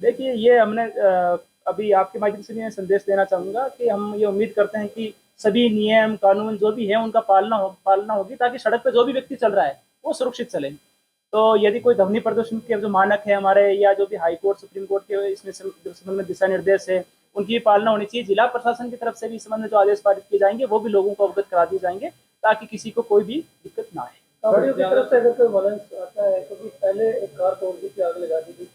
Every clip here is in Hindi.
देखिए ये हमने अभी आपके माध्यम से मैं संदेश देना चाहूँगा कि हम ये उम्मीद करते हैं कि सभी नियम कानून जो भी है उनका पालना होगी, ताकि सड़क पे जो भी व्यक्ति चल रहा है वो सुरक्षित चले। तो यदि कोई ध्वनि प्रदूषण के जो मानक है हमारे, या जो भी हाई कोर्ट सुप्रीम कोर्ट के इसमें संबंध में दिशा निर्देश है, उनकी भी पालना होनी चाहिए। जिला प्रशासन की तरफ से भी इस संबंध में जो आदेश पारित किए जाएंगे वो भी लोगों को अवगत करा दिए जाएंगे, ताकि किसी को कोई भी दिक्कत ना आए। गाड़ियों की तरफ से अगर कोई वालंस आता है, क्योंकि पहले एक कार तोड़ दी थी, आग लगा दी थी,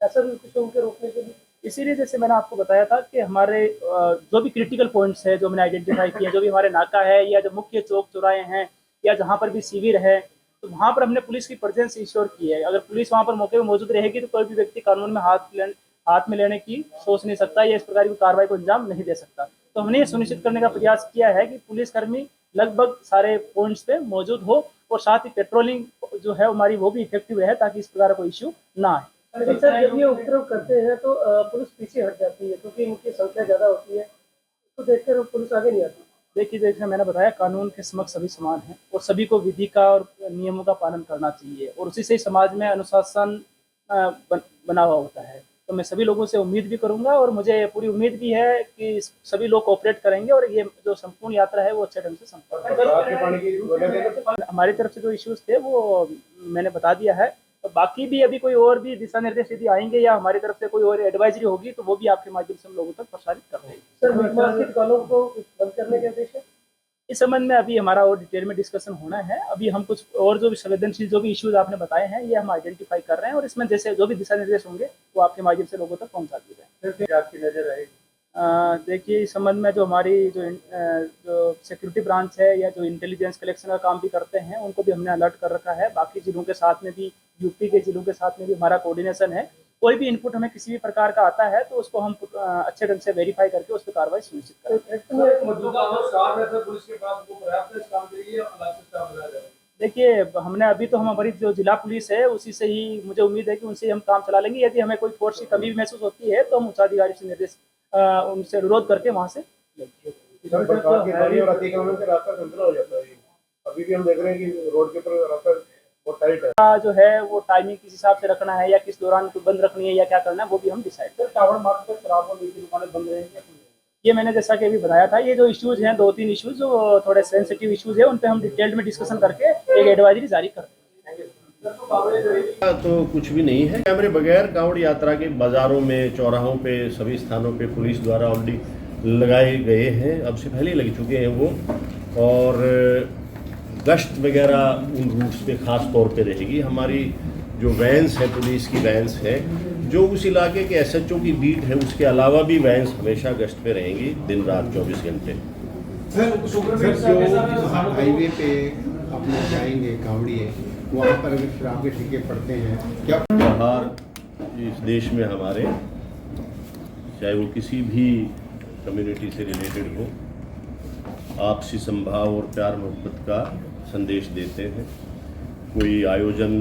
ऐसा भी कुछ उनके रोकने के लिए? इसीलिए जैसे मैंने आपको बताया था कि हमारे जो भी क्रिटिकल पॉइंट्स है जो मैंने आइडेंटिफाई किए, जो भी हमारे नाका है या जो मुख्य चौक चौराहे हैं या जहाँ पर भी शिविर है, तो वहाँ पर हमने पुलिस की प्रेजेंस इंश्योर की है। अगर पुलिस वहाँ पर मौके पर मौजूद रहेगी तो कोई भी व्यक्ति कानून में हाथ में लेने की सोच नहीं सकता या इस प्रकार की कार्रवाई को अंजाम नहीं दे सकता। तो हमने ये सुनिश्चित करने का प्रयास किया है कि पुलिसकर्मी लगभग सारे पॉइंट्स पे मौजूद हो, और साथ ही पेट्रोलिंग जो है हमारी वो भी इफेक्टिव है, ताकि इस प्रकार का इश्यू ना आए। लेकिन सर, जब ये उपद्रव करते हैं तो पुलिस पीछे हट जाती है, क्योंकि इनकी संख्या ज़्यादा होती है, तो देखकर पुलिस आगे नहीं आती। देखिए जैसे मैंने बताया, कानून के समक्ष सभी समान हैं और सभी को विधि का और नियमों का पालन करना चाहिए, और उसी से ही समाज में अनुशासन बना हुआ होता है। तो मैं सभी लोगों से उम्मीद भी करूंगा, और मुझे पूरी उम्मीद भी है कि सभी लोग कोऑपरेट करेंगे और ये जो संपूर्ण यात्रा है वो अच्छे ढंग से संपन्न। हमारी तरफ से जो इश्यूज थे वो मैंने बता दिया है। तो बाकी भी अभी कोई और भी दिशा निर्देश यदि आएंगे या हमारी तरफ से कोई और एडवाइजरी होगी तो वो भी आपके माध्यम से हम लोगों तक प्रसारित कर देंगे। सर, मीट मार्केट कॉलों को बंद करने के आदेश है? इस संबंध में अभी हमारा और डिटेल में डिस्कशन होना है। अभी हम कुछ और जो भी संवेदनशील जो भी इश्यूज आपने बताए हैं ये हम आइडेंटिफाई कर रहे हैं, और इसमें जैसे जो भी दिशा निर्देश होंगे वो आपके माध्यम से लोगों तक पहुंचा दिए जाएंगे। आपकी नजर रहेगी? देखिए इस संबंध में जो हमारी जो सिक्योरिटी ब्रांच है या जो इंटेलिजेंस कलेक्शन का काम भी करते हैं उनको भी हमने अलर्ट कर रखा है। बाकी जिलों के साथ में भी, यूपी के जिलों के साथ में भी हमारा कोऑर्डिनेशन है। कोई भी इनपुट हमें किसी भी प्रकार का आता है तो उसको हम अच्छे ढंग से वेरीफाई करके उस पर कार्रवाई सुनिश्चित करें। देखिए हमने अभी तो हमारी जो जिला पुलिस है उसी से ही मुझे उम्मीद है कि उनसे ही हम काम चला लेंगे। यदि हमें कोई फोर्स की कमी भी महसूस होती है तो हम उच्चाधिकारी से निर्देश उनसे अनुरोध करके वहाँ से अभी भी हम देख रहे हैं कि रोड के ऊपर रास्ता बहुत टाइट है। जो है वो टाइमिंग किस हिसाब से रखना है या किस दौरान बंद रखनी है या क्या करना है वो भी हम डिसाइड करें। टावर मार्ग पर शराब और मीठी दुकानें बंद रहेंगी, ये मैंने जैसा कि अभी बताया था। ये जो इश्यूज हैं 2-3 इश्यूज जो थोड़े सेंसिटिव इश्यूज है उन पे हम डिटेल्ड में डिस्कशन करके एक एडवाइजरी जारी कर देंगे। तो कुछ भी नहीं है। कैमरे बगैर कांवड़ यात्रा के बाज़ारों में, चौराहों पे, सभी स्थानों पे पुलिस द्वारा ऑलरेडी लगाए गए हैं। अब से पहले ही लग चुके हैं वो, और गश्त वगैरह उन रूट्स पे ख़ास तौर पे रहेगी। हमारी जो वैन्स है, पुलिस की वैन्स है, जो उस इलाके के SHO की बीट है, उसके अलावा भी वैन्स हमेशा गश्त पे रहेंगी दिन रात 24 घंटे। सर जो हाईवे पे अपने जाएंगे कांवड़िए, वहाँ पर अगर शराब के ठेके पड़ते हैं, क्या त्योहार इस देश में हमारे, चाहे वो किसी भी कम्युनिटी से रिलेटेड हो, आपसी संभाव और प्यार मोहब्बत का संदेश देते हैं। कोई आयोजन,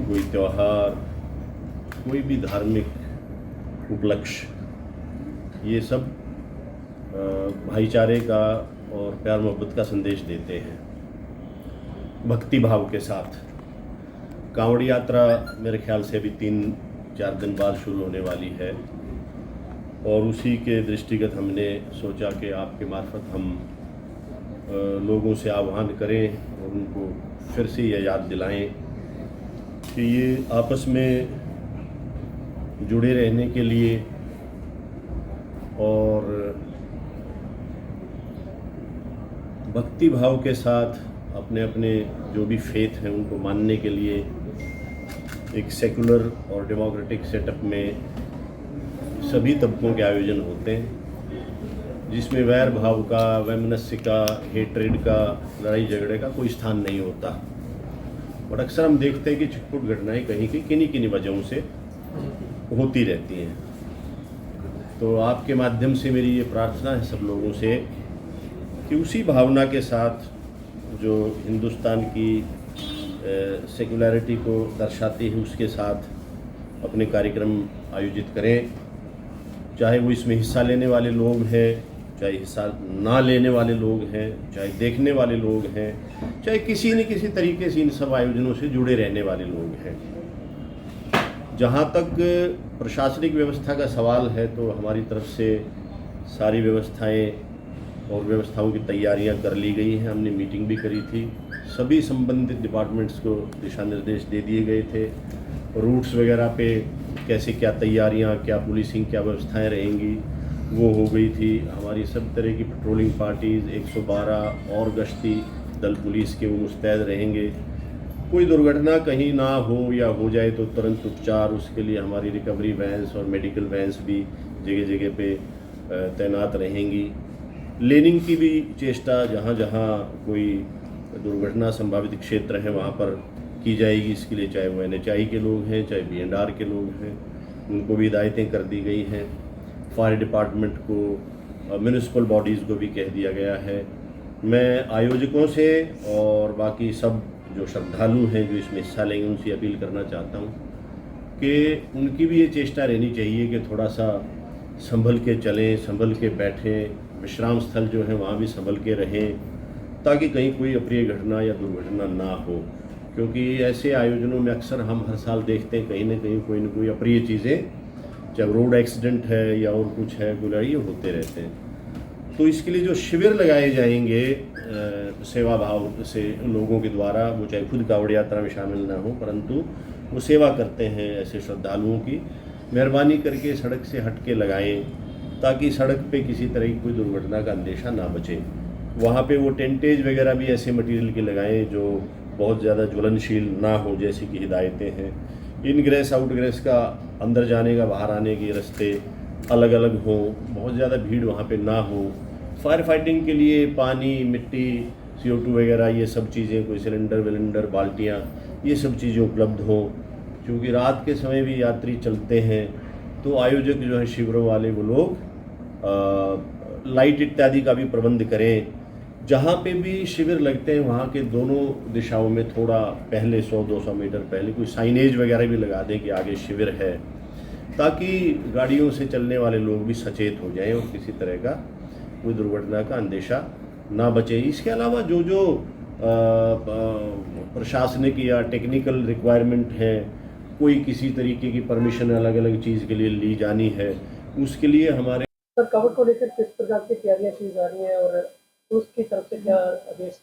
कोई त्यौहार, कोई भी धार्मिक उपलक्ष्य, ये सब भाईचारे का और प्यार मोहब्बत का संदेश देते हैं भक्ति भाव के साथ। कांवड़ यात्रा मेरे ख्याल से अभी 3-4 दिन बाद शुरू होने वाली है, और उसी के दृष्टिगत हमने सोचा कि आपके मार्फत हम लोगों से आह्वान करें और उनको फिर से यह याद दिलाएं कि ये आपस में जुड़े रहने के लिए और भक्ति भाव के साथ अपने अपने जो भी फेथ हैं उनको मानने के लिए एक सेकुलर और डेमोक्रेटिक सेटअप में सभी तबकों के आयोजन होते हैं, जिसमें वैर भाव का, वैमनस्य का, हेट्रेड का, लड़ाई झगड़े का कोई स्थान नहीं होता। और अक्सर हम देखते हैं कि छिटपुट घटनाएं कहीं की किन्हीं वजहों से होती रहती हैं। तो आपके माध्यम से मेरी ये प्रार्थना है सब लोगों से कि उसी भावना के साथ जो हिंदुस्तान की सेकुलरिटी को दर्शाती है उसके साथ अपने कार्यक्रम आयोजित करें। चाहे वो इसमें हिस्सा लेने वाले लोग हैं, चाहे हिस्सा ना लेने वाले लोग हैं, चाहे देखने वाले लोग हैं, चाहे किसी न किसी तरीके से इन सब आयोजनों से जुड़े रहने वाले लोग हैं। जहाँ तक प्रशासनिक व्यवस्था का सवाल है तो हमारी तरफ से सारी व्यवस्थाएं और व्यवस्थाओं की तैयारियां कर ली गई हैं। हमने मीटिंग भी करी थी, सभी संबंधित डिपार्टमेंट्स को दिशा निर्देश दे दिए गए थे। रूट्स वगैरह पे कैसे क्या तैयारियां, क्या पुलिसिंग, क्या व्यवस्थाएं रहेंगी वो हो गई थी। हमारी सब तरह की पेट्रोलिंग पार्टीज़ 112 और गश्ती दल पुलिस के वो मुस्तैद रहेंगे। कोई दुर्घटना कहीं ना हो या हो जाए तो तुरंत उपचार, उसके लिए हमारी रिकवरी वैन्स और मेडिकल वैन्स भी जगह जगह पे तैनात रहेंगी। लेनिंग की भी चेष्टा जहाँ जहाँ कोई दुर्घटना संभावित क्षेत्र है वहाँ पर की जाएगी। इसके लिए चाहे वो NHI के लोग हैं, चाहे B&R के लोग हैं, उनको भी हिदायतें कर दी गई हैं। फायर डिपार्टमेंट को, म्यूनिसिपल बॉडीज़ को भी कह दिया गया है। मैं आयोजकों से और बाकी सब जो श्रद्धालु हैं जो इसमें हिस्सा लेंगे उनसे अपील करना चाहता हूँ कि उनकी भी ये चेष्टा रहनी चाहिए कि थोड़ा सा संभल के चलें, संभल के बैठें, विश्राम स्थल जो है वहाँ भी संभल के रहें, ताकि कहीं कोई अप्रिय घटना या दुर्घटना ना हो। क्योंकि ऐसे आयोजनों में अक्सर हम हर साल देखते हैं कहीं ना कहीं कोई ना कोई अप्रिय चीज़ें, चाहे रोड एक्सीडेंट है या और कुछ है, गुलाड़ी होते रहते हैं। तो इसके लिए जो शिविर लगाए जाएंगे सेवा भाव से लोगों के द्वारा, वो चाहे खुद कावड़ यात्रा में शामिल ना हो परंतु वो सेवा करते हैं ऐसे श्रद्धालुओं की, मेहरबानी करके सड़क से हट के लगाएँ, ताकि सड़क पे किसी तरह की कोई दुर्घटना का अंदेशा ना बचे। वहाँ पे वो टेंटेज वगैरह भी ऐसे मटेरियल के लगाएं जो बहुत ज़्यादा ज्वलनशील ना हो, जैसी कि हिदायतें हैं। इनग्रेस आउटग्रेस का, अंदर जाने का बाहर आने के रास्ते अलग अलग हों, बहुत ज़्यादा भीड़ वहाँ पे ना हो। फायर फाइटिंग के लिए पानी, मिट्टी, CO2 वगैरह ये सब चीज़ें, कोई सिलेंडर विलेंडर, बाल्टियाँ, ये सब चीज़ें उपलब्ध हों। क्योंकि रात के समय भी यात्री चलते हैं तो आयोजक जो है शिविरों वाले वो लोग लाइट इत्यादि का भी प्रबंध करें। जहाँ पे भी शिविर लगते हैं वहाँ के दोनों दिशाओं में थोड़ा पहले 100-200 मीटर पहले कोई साइनेज वगैरह भी लगा दें कि आगे शिविर है, ताकि गाड़ियों से चलने वाले लोग भी सचेत हो जाएं और किसी तरह का कोई दुर्घटना का अंदेशा ना बचे। इसके अलावा जो जो प्रशासनिक या टेक्निकल रिक्वायरमेंट है, कोई किसी तरीके की परमिशन अलग अलग चीज़ के लिए ली जानी है, उसके लिए हमारे सर कावड़ को लेकर किस प्रकार की तैयारियां की जा रही हैं और उसकी तरफ से क्या आदेश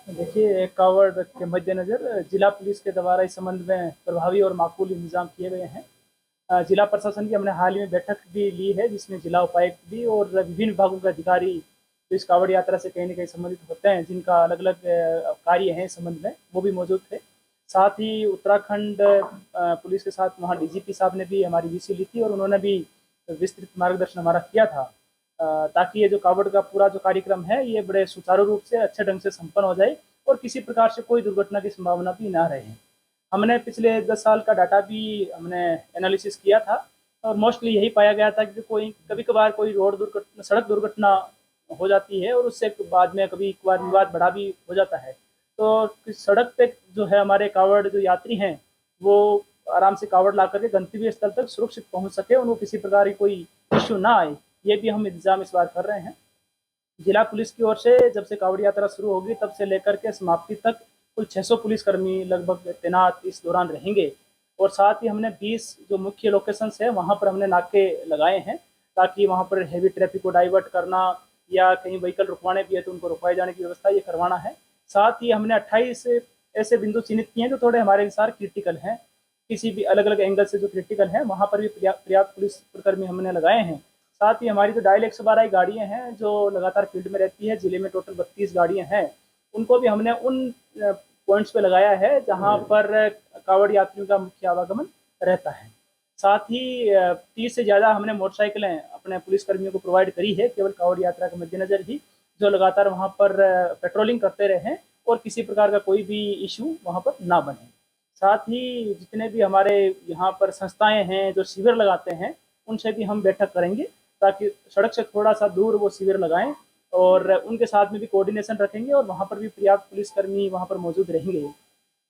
देखिए, कावड़ के मद्देनज़र जिला पुलिस के द्वारा इस संबंध में प्रभावी और माकूल इंतजाम किए गए हैं। जिला प्रशासन की हमने हाल ही में बैठक भी ली है, जिसमें जिला उपायुक्त भी और विभिन्न विभागों के अधिकारी जो इस कावड़ यात्रा से कहीं न कहीं संबंधित होते हैं, जिनका अलग अलग कार्य हैं इस संबंध में, वो भी मौजूद थे। साथ ही उत्तराखंड पुलिस के साथ वहाँ DGP साहब ने भी हमारी VC ली थी और उन्होंने भी विस्तृत मार्गदर्शन हमारा किया था, ताकि ये जो कावड़ का पूरा जो कार्यक्रम है ये बड़े सुचारू रूप से अच्छे ढंग से संपन्न हो जाए और किसी प्रकार से कोई दुर्घटना की संभावना भी ना रहे। हमने पिछले 10 साल का डाटा भी हमने एनालिसिस किया था और मोस्टली यही पाया गया था कि कोई कभी कभार कोई रोड दुर्घटना, सड़क दुर्घटना हो जाती है और उससे बाद में कभी एक बार विवाद बड़ा भी हो जाता है। तो सड़क पे जो है हमारे कावड़ जो यात्री हैं वो आराम से कावड़ ला करके गंतव्य स्थल तक सुरक्षित पहुंच सके, उनको किसी प्रकार की कोई इश्यू ना आए, ये भी हम इंतजाम इस बार कर रहे हैं। जिला पुलिस की ओर से जब से कावड़ यात्रा शुरू होगी तब से लेकर के समाप्ति तक कुल 600 पुलिसकर्मी लगभग तैनात इस दौरान रहेंगे और साथ ही हमने 20 जो मुख्य लोकेशंस है वहाँ पर हमने नाके लगाए हैं, ताकि वहाँ पर हैवी ट्रैफिक को डाइवर्ट करना या कहीं व्हीकल रुकवाने भी है तो उनको रुकवाए जाने की व्यवस्था ये करवाना है। साथ ही हमने 28 ऐसे बिंदु चिन्हित किए हैं जो थोड़े हमारे अनुसार क्रिटिकल हैं, किसी भी अलग अलग एंगल से जो क्रिटिकल हैं वहाँ पर भी पर्याप्त पुलिसकर्मी हमने लगाए हैं। साथ ही हमारी जो डायल 112 गाड़ियाँ हैं जो लगातार फील्ड में रहती है, जिले में टोटल 32 गाड़ियाँ हैं, उनको भी हमने उन पॉइंट्स पे लगाया है जहाँ पर कावड़ यात्रियों का मुख्य आवागमन रहता है। साथ ही 30 से ज़्यादा हमने मोटरसाइकिलें अपने पुलिसकर्मियों को प्रोवाइड करी है, केवल कावड़ यात्रा के मद्देनज़र ही, जो लगातार वहाँ पर पेट्रोलिंग करते रहें और किसी प्रकार का कोई भी इशू वहाँ पर ना बने। साथ ही जितने भी हमारे यहाँ पर संस्थाएं हैं जो शिविर लगाते हैं उनसे भी हम बैठक करेंगे, ताकि सड़क से थोड़ा सा दूर वो शिविर लगाएं और उनके साथ में भी कोऑर्डिनेशन रखेंगे और वहाँ पर भी पर्याप्त पुलिसकर्मी वहाँ पर मौजूद रहेंगे।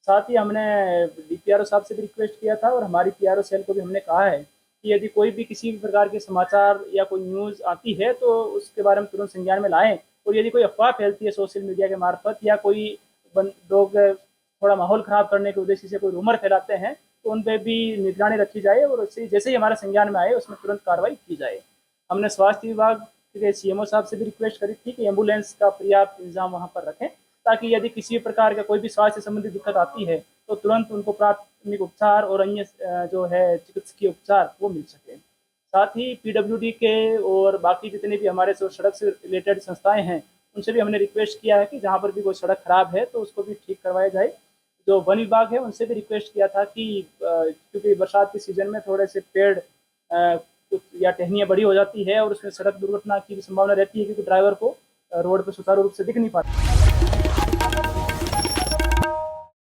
साथ ही हमने DPRO साहब से भी रिक्वेस्ट किया था और हमारी PRO सेल को भी हमने कहा है कि यदि कोई भी किसी भी प्रकार के समाचार या कोई न्यूज़ आती है तो उसके बारे में तुरंत संज्ञान में लाएं, और यदि कोई अफवाह फैलती है सोशल मीडिया के मार्फत या कोई लोग थोड़ा माहौल ख़राब करने के उद्देश्य से कोई रूमर फैलाते हैं तो उन पर भी निगरानी रखी जाए और उससे जैसे ही हमारे संज्ञान में आए उसमें तुरंत कार्रवाई की जाए। हमने स्वास्थ्य विभाग के सीएमओ साहब से भी रिक्वेस्ट करी थी कि एम्बुलेंस का पर्याप्त इंतजाम वहाँ पर रखें, ताकि यदि किसी प्रकार का कोई भी स्वास्थ्य संबंधी दिक्कत आती है तो तुरंत उनको प्राथमिक उपचार और अन्य जो है चिकित्सकीय उपचार वो मिल सके। साथ ही पीडब्ल्यूडी के और बाकी जितने भी हमारे जो सड़क से रिलेटेड संस्थाएं हैं उनसे भी हमने रिक्वेस्ट किया है कि जहाँ पर भी कोई सड़क खराब है तो उसको भी ठीक करवाया जाए। जो वन विभाग है उनसे भी रिक्वेस्ट किया था कि क्योंकि बरसात के सीजन में थोड़े से पेड़ कुछ या टहनियाँ बड़ी हो जाती है और उसमें सड़क दुर्घटना की भी संभावना रहती है, क्योंकि ड्राइवर को रोड पर सुचारू रूप से दिख नहीं पाता।